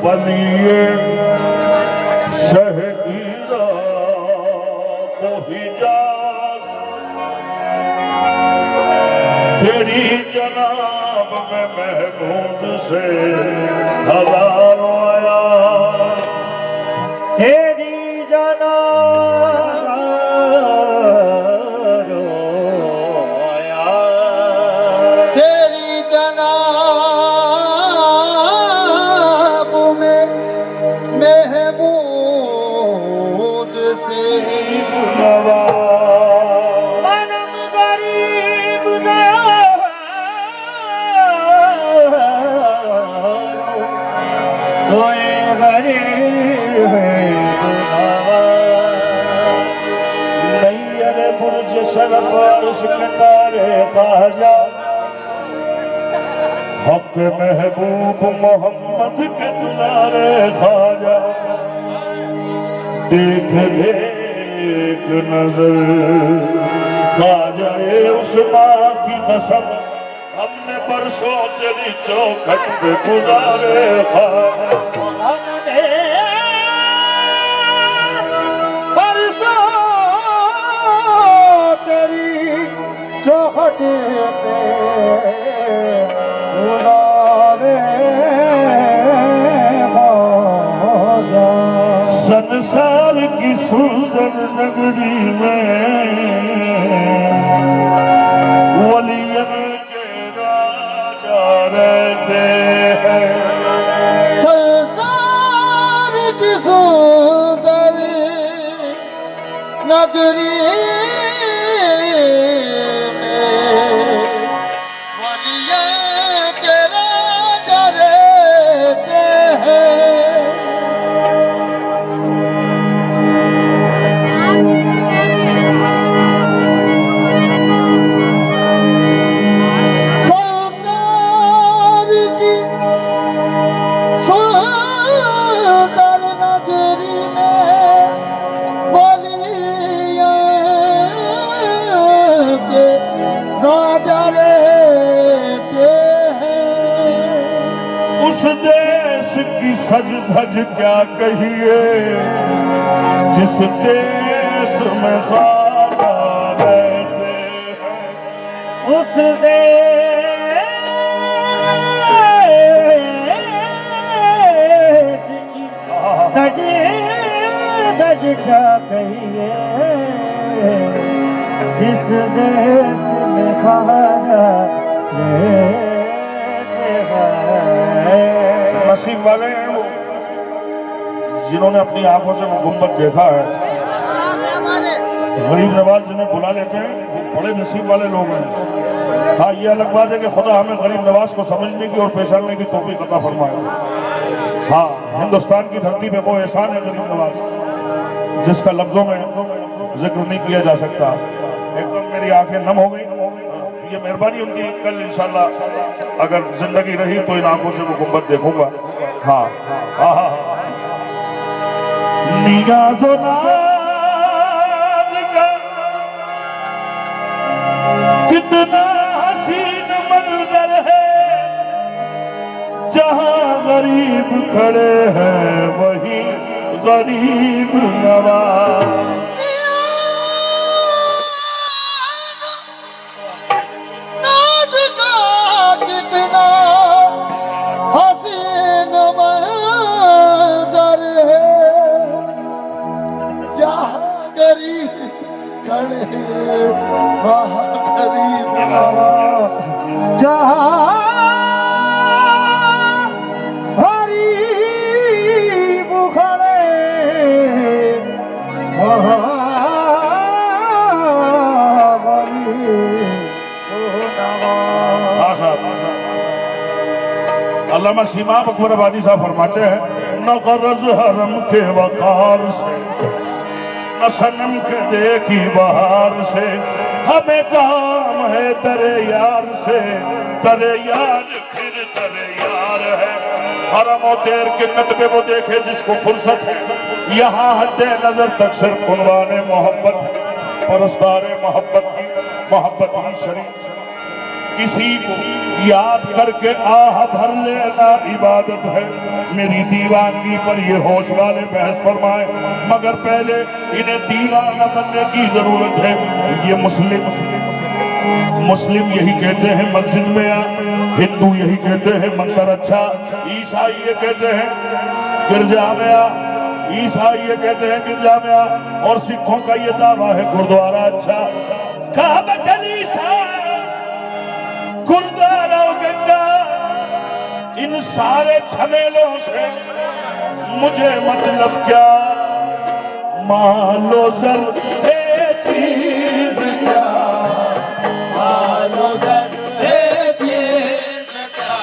बलिए शहगीरा को हिजाज तेरी जनाब में महमूद से हलाल आया तेरी जनाब आया तेरी जनाब में महमूद से मनम गरीब कोई गरीब नैयर बुर्ज शरफ इश्क तारे ख्वाजा हक महबूब मोहम्मद के दुलारे ख्वाजा देख एक नजर ख्वाजा उस माँ की कसम हमने बरसों तेरी चौखट पे गुजारे ख्वाजा हमने बरसों तेरी चौखट पे गुजारे ख्वाजा संसार की सुंदर नगरी में वलियन के राजा रहते हैं संसार की सुंदर नगरी में वलिया के राजा रहते हैं संसार की सुंदर नगरी में वलिया के राजा रहते हैं उस देश की सज धज क्या कहिए जिस देश में ख्वाजा रहते हैं उस देश की सज धज क्या कहिए जिस देश में ख्वाजा रहते हैं नसीब वाले हैं वो जिन्होंने अपनी आंखों से वो गुंबद देखा है गरीब नवाज जिन्हें बुला लेते हैं वो बड़े नसीब वाले लोग हैं हाँ ये अलग बात है कि खुदा हमें गरीब नवाज को समझने की और पहचानने की तौफीक अता फरमाए हाँ हिंदुस्तान की धरती पे वो एहसान है गरीब नवाज जिसका लफ्जों में जिक्र नहीं किया जा सकता एकदम मेरी आंखें नम हो गई ये मेहरबानी उनकी कल इंशाल्लाह अगर जिंदगी रही तो इन आंखों से वो गुंबद देखूंगा हाँ हाँ हाँ निगाज़ो नाज़ का कितना हसीन मंजर है जहां गरीब खड़े हैं वही गरीब नवाज नाज का कितना हसीन मंजर है जहाँ गरीब खड़े वहाँ गरीब नवाज जहाँ गरीब खड़े वहाँ अल्लामा सीमा अकबर आबादी साहब फरमाते हैं न गरज हरम के वकार से न सनम के देखी बहार से हमें काम है तेरे यार से तेरे यार फिर तेरे यार है हरम और देर के कदमे वो देखे जिसको फुर्सत है यहाँ हद नजर तक सिर्फ उन्वाने मोहब्बत परस्तारे मोहब्बत की शरीफ किसी को याद करके आह भर लेना इबादत है। मेरी दीवानगी पर ये होश वाले बहस फरमाए, मगर पहले इन्हें दीवाना बनने की जरूरत है। ये मुस्लिम यही कहते हैं मस्जिद में आ, हिंदू यही कहते हैं मंदिर अच्छा, ईसाई ये कहते हैं गिरजा में आ, ईसाई ये कहते हैं गिरजा में आ, और सिखों का ये दावा है गुरुद्वारा अच्छा। गुरुद्वारा गंगा, इन सारे झमेलों से मुझे मतलब क्या, मान लो सर ये चीज क्या, मान लो सर ये चीज क्या,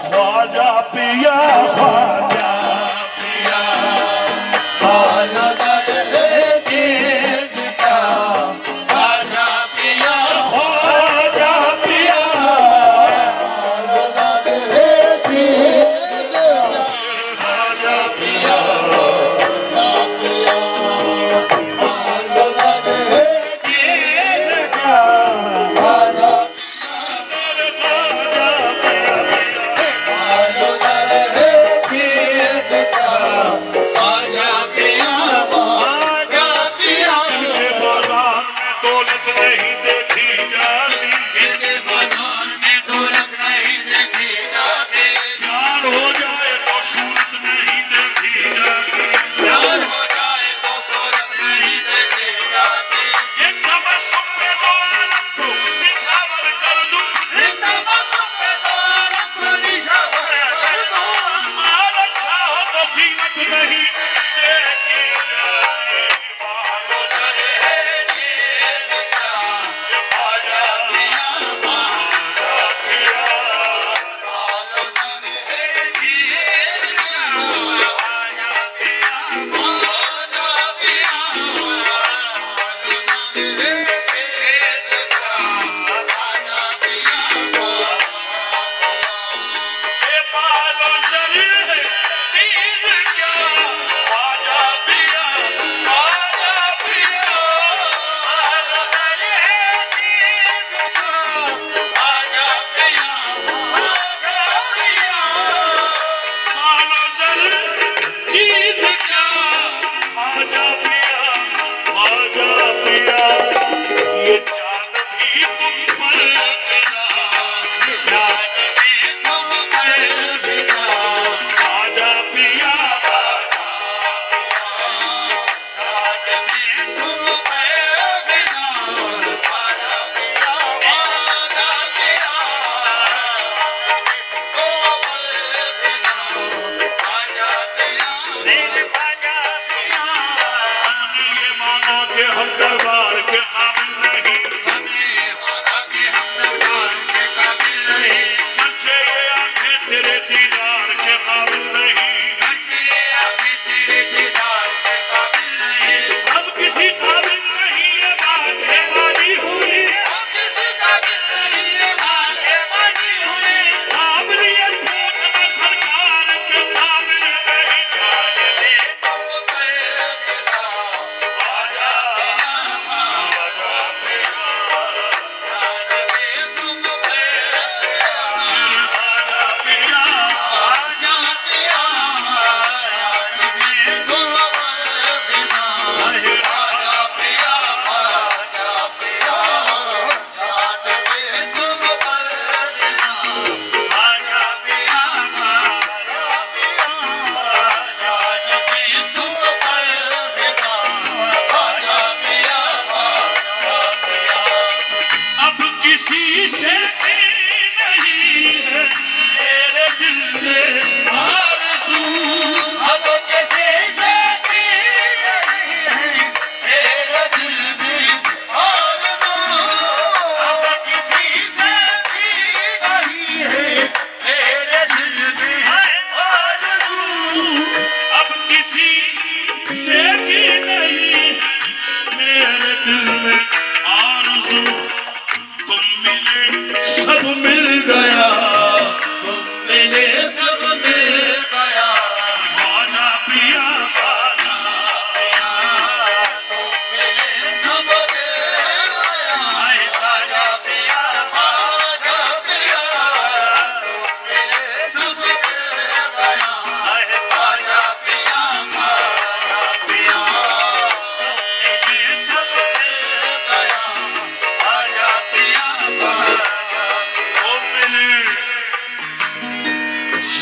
ख्वाजा पिया ख्वाजा पिया, मान लो सर ये चीज क्या, ख्वाजा पिया, ख्वाजा पिया, मान लो सर ये चीज क्या, ख्वाजा पिया, ख्वाजा पिया, मान लो सर ये चीज क्या, ख्वाजा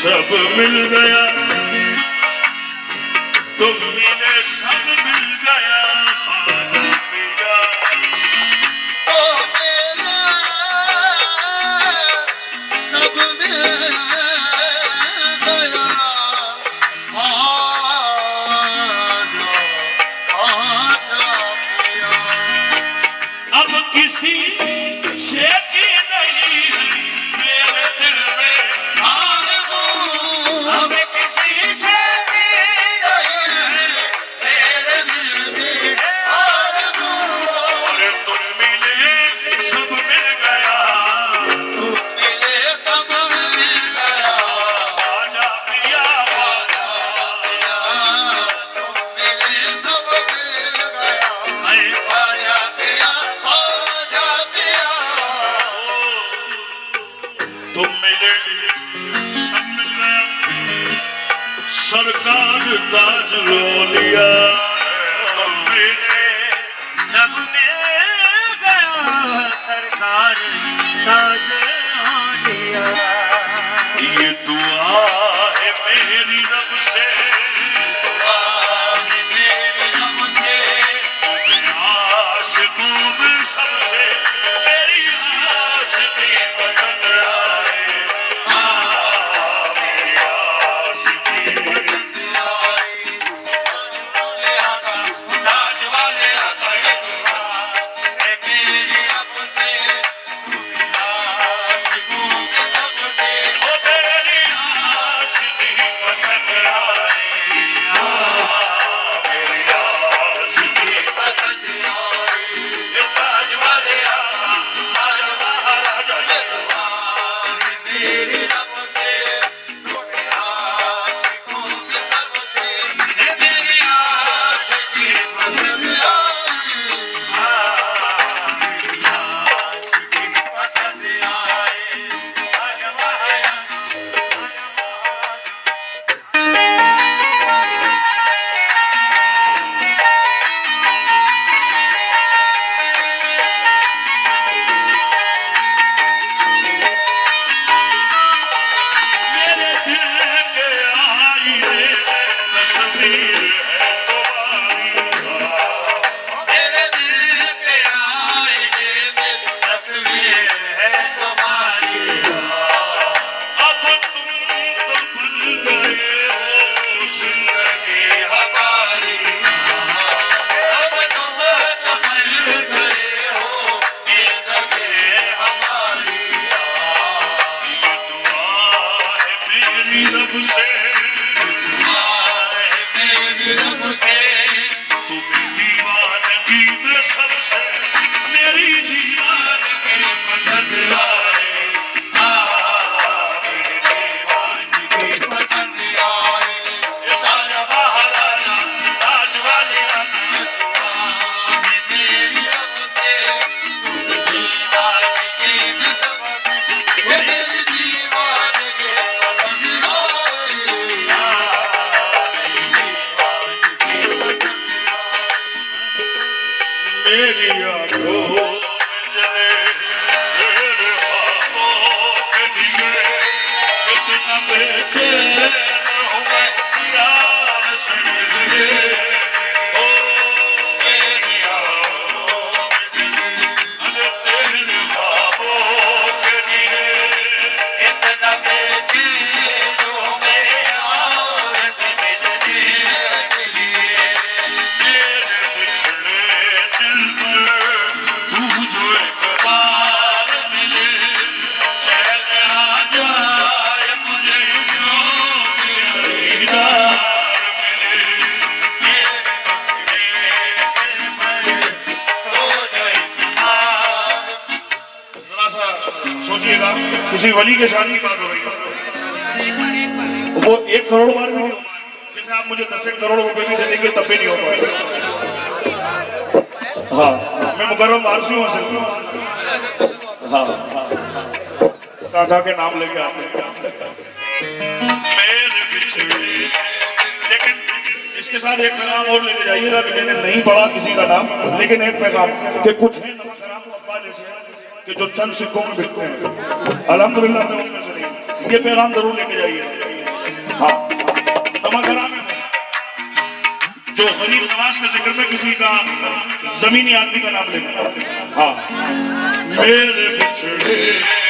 सब मिल गया, तुम मिले सब मिल गया, खाना पिया तो मेरे सब मिल गया, आजा पिया। अब किसी से की नहीं मेरे दिल में आरज़ू अब किसी से भी नहीं है, मेरे दिल में आरज़ू। और तुम मिले सब मिल गया, तुम मिले सब मिल गया, आजा पिया आजा पिया। तुम मिले सब मिल गया, आजा पिया, आजा पिया। तुम मिले सब मिल गया, सरकार ताज लो लिया, तुम मिले सब मिल गया, सरकार ताज आलिया। ये दुआ है मेरी रब से, मेरी रब से तुम्हें आशिकों में सबसे मेरी आशिकी पसंद आए, मेरी आशिकी पसंद आई। ताज वाले आका ये दुआ है मेरी रब से, तुम्हें आशिकों में सबसे ओ मेरी आशिकी पसंद आए, मेरी आशिकी पसंद आई। ये ताज वाले आका ताज महाराजा ये दुआ है मेरी रब से, तुम्हें आशिकों में सबसे है मेरी आशिकी पसंद आई। पसंद आए, आजा महाया, आजा महाया। मेरे दिल के आईने में तस्वीर है तुम्हारी, मेरे दिल के आईने में तस्वीर है तुम्हारी। अब तुम तो बन गए हो जिंदगी हमारी अब तुम तो बन गए हो जिंदगी हमारी। ये दुआ है मेरी रब से, मेरी रब से तुम्हें दीवानगी में सबसे मेरी दीवानगी पसंद आए, मेरी दीवानगी पसंद आए। ताजा महाराजा ताज वाले मेरी रब से दीवानगी में सबसे मेरी दीवानगी पसंद आई। मेरी आंखों में जले तेरे ख्वाबों के दिए, कितना बेचैन हूँ मैं यार से मिले, ओ मेरी आंखों में जले तेरे ख्वाबों के दिए, इतना बेचैन हूँ मैं यार से मिलने के लिए। मेरे बिछड़े दिल पर तू जो एक बार मिले, चैन आ जाए मुझे जो तेरा दीदार मिले। जरा सा सोचिएगा, किसी वली के शान की बात हो रही है, वो 1 करोड़ बार भी नहीं हो पाए, जैसे आप मुझे 10 करोड़ रुपए भी दे देंगे तब भी नहीं हो पाएगा। हाँ, मैं मुकर्रम वारसी हूँ से। हाँ, काका के नाम लेके आते हैं। मेरे बिछड़े, लेकिन इसके साथ एक पैगाम और लेके जाइएगा कि मैंने नहीं पढ़ा किसी का नाम, लेकिन एक पैगाम कि कुछ है नमस्कार जैसे कि जो चंद सिक्कों में बिकते हैं, अल्हम्दुलिल्लाह मैं उनमें से नहीं, ये पैगाम जरूर लेके जाइए। जो गरीब नवाज के जिक्र में किसी का जमीनी आदमी का नाम लेगा। हाँ, मेरे बिछड़े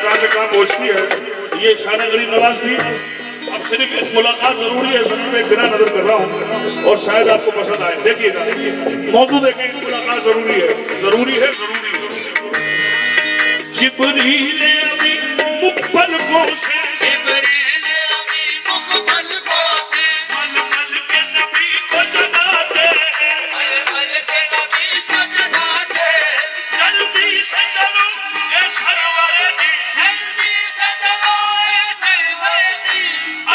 कहां से कहां पहुंचती है। ये शान गरीब नवाज थी। अब सिर्फ एक मुलाकात जरूरी है, सब में एक दिन नजर कर रहा हूँ और शायद आपको पसंद आए। देखिएगा, मौजूद देखें, मुलाकात जरूरी है, जरूरी है, जरूरी है। जिब्रील अभी मुक़ब्बलों से, जिब्रील अभी मुक़ब्बलों से, मल के नबी को जगाते, मल के नबी को जगाते, जल्दी से चलो ए सरवर दी, जल्दी से चलो ए सरवर दी,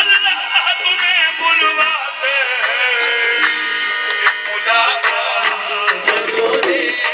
अल्लाह तुम्हें बुलवाते, मुलाकात जरूरी है,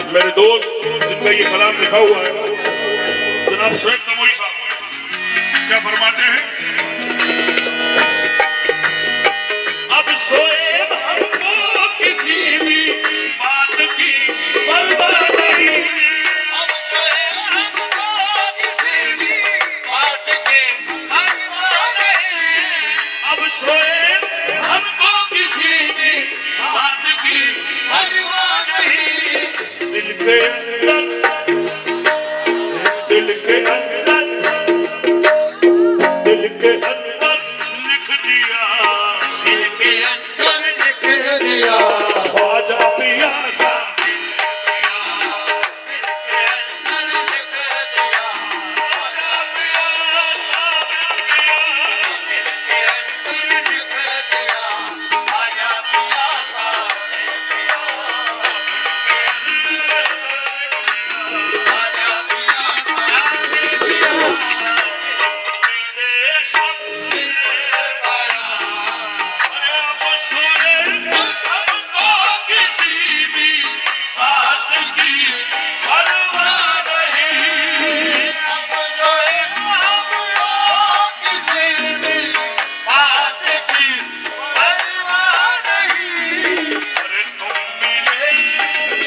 मेरे दोस्त जिनका ये कलाम लिखा हुआ है जनाब शोएब तमोई साहब क्या फरमाते हैं। अब शोएब हमको किसी भी बात की परवाह नहीं, अब शोएब हमको किसी भी बात की परवाह नहीं, अब शोएब हमको किसी भी बात की परवाह नहीं, दिल के अंदर, दिल के अंदर, दिल के अंदर लिख दिया, दिल के अंदर लिख दिया, ख्वाजा पियासा, दिल के अंदर लिख दिया, ख्वाजा पियासा, दिल के अंदर लिख दिया, ख्वाजा पियासा,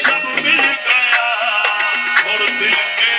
सब मिल गया और दिल के